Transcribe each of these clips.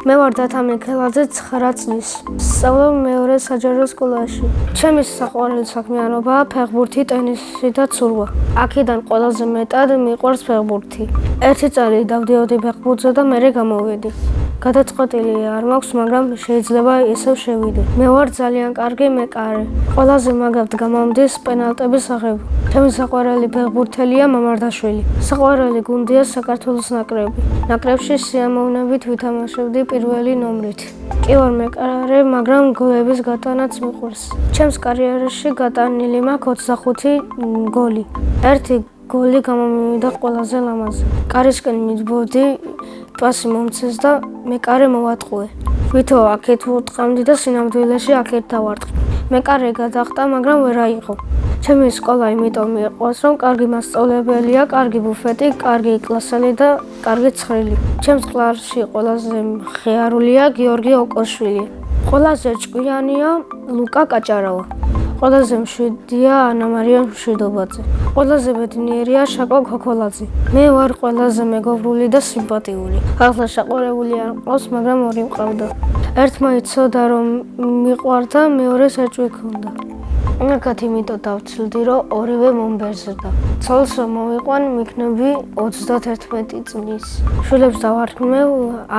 მე ვარ დათა მიქელაძე 9 წლის. სწავლობ მეორე საჯარო სკოლაში. ჩემი საყვარელი საქმიანობაა ფეხბურთი, ტენისი და ცურვა. აქედან ყველაზე მეტად მიყვარს ფეხბურთი. ერთი წელი დავდიოდი ფეხბურთზე და მერე გამოვედი. გადაწყვეტილი არ მაქვს, მაგრამ შეიძლება ისევ შევიდე. მე ვარ ძალიან კარგი მეკარე. ყველაზე მაგრად გამომდის პენალტების აღება. ჩემი საყვარელი ფეხბურთელია მამარდაშვილი. საყვარელი გუნდია საქართველოს ნაკრები. ნაკრებში სიამოვნებით ვითამაშებდი პირველი ნომრით. კი ვარ მეკარე, მაგრამ გოლების გატანაც მიყვარს. ჩემს კარიერაში გატანილი მაქვს 25 გოლი. ერთი გოლი გამომივიდა ყველაზე ლამაზი. კარისკენ მიდბოდი, პასი მომცეს და მეკარე მოვატყუე. ვითო აქეთ ვუტყამდი და სინამდვილეში აქეთ დავარტყი. მეკარე გადახტა, მაგრამ ვერ აიღო. ჩემი სკოლა იმიტომ მიყვარს, რომ კარგი მასწავლებელია, კარგი ბუფეტი, კარგი კლასელი და კარგი ცხრილი. ჩემს კლასში ყველაზე მხიარულია გიორგი ოკოშვილი. ყველაზე ჭკვიანია ლუკა კაჭარავა. ყველაზე მშვიდია ანა მარია მშვიდობაძე. ყველაზე ბედნიერია შაკო ქოქოლაძე. მე ვარ ყველაზე მეგობრული და სიმპათიური. ახლა საყვარელი არ მყავს, მაგრამ ორი მყავდა. ერთმა იცოდა რომ მიყვარდა, მეორეს ეჭვი ჰქონდა. მაგათ იმიტომ დავცილდი, რომ ორივე მომბერძდა. ცოლს რომ მოვიყვან, მიქნები 31 წლის. შვილებს დავარქმევ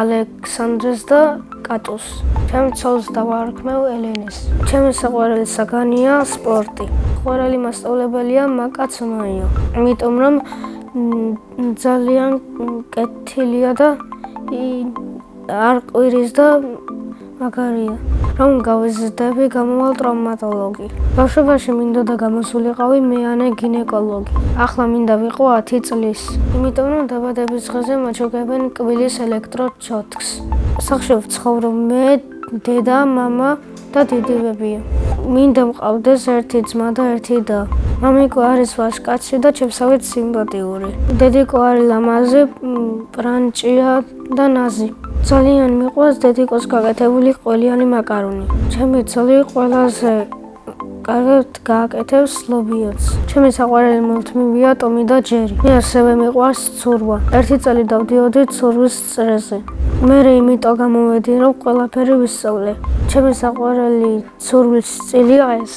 ალექსანდრეს და კატოს. ჩემ ცოლს დავარქმევ ელენეს. ჩემი საყვარელი საგანია სპორტი. საყვარელი მასწავლებელია მაკა ცმაიო. იმიტომ რომ ძალიან კეთილია და არ ყვირის და მაგარია. რომ გავიზრდები, გამოვალ ტრaumatologi. ბავშვობაში მინდოდა გამოსულიყავი მეანე გინეკოლოგი. ახლა მინდა ვიყო 10 წლის. იმიტომ რომ დაბადების დღეზე მაჩუქებენ კბილის ელექტროჩოთქს. სახლში ვცხოვრობ მე, დედა, მამა და დიდებია. მინდა მყავდეს ერთი ძმა და ერთი და. მამიკო არის ვაჟკაცი და ჩემსავით სიმპათიური. დედიკო არის ლამაზი, პრანჭია და ნაზი. ძალიან მიყვარს დედიკოს გაკეთებული ყველიანი მაკარონი. ჩემი ცოლი ყველაზე კარგად გააკეთებს ლობიოც. ჩემი საყვარელი მულტფილმია ტომი და ჯერი. მე ასევე მიყვარს ცურვა. ერთი წელი დავდიოდი ცურვის წრეზე. მე იმიტომ გამოვედი, რომ ყველაფერი ვისწავლე. ჩემი საყვარელი ცურვის სტილია ეს.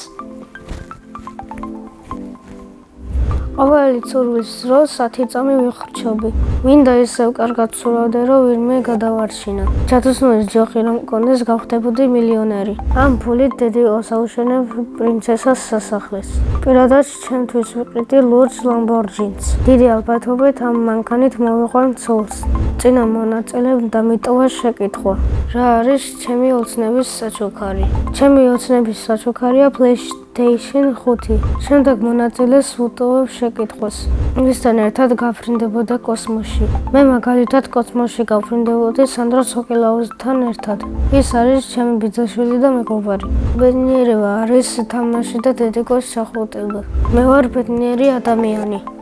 ყოველი ცურვის დროს 10 წამი ვიხრჩობი. მინდა ისევ კარგად ცურავდე, რომ ვინმე გადავარჩინა. ჩათოსნურის ჯოხი რომ მქონდეს, გავხდებოდი მილიონერი. ამ ფულით დედიკოს აუშენებ პრინცესას სასახლეს. პირადად ჩემთვის ვიყიდი ლურჯ ლამბორჯინს. დიდი ალბათობით ამ მანქანით მოვიყვან ცოლს. წინა მონაწილემ დამიტოვა შეკითხვა. რა არის ჩემი ოცნების საჩუქარი? ჩემი ოცნების საჩუქარია PlayStation 5. შემდეგ მონაწილეს ვუტოვებ შეკითხვას. მისთან ერთად გავფრინდებოდა კოსმოსში. მე მაგალითად კოსმოსში გავფრინდებოდი სანდრო სოკელაუსთან ერთად. ის არის ჩემი ბიძაშვილი და მეგობარი. ბედნიერება არის თამაში და დედიკოს ჩახუტება. მე ვარ ბედნიერი ადამიანი.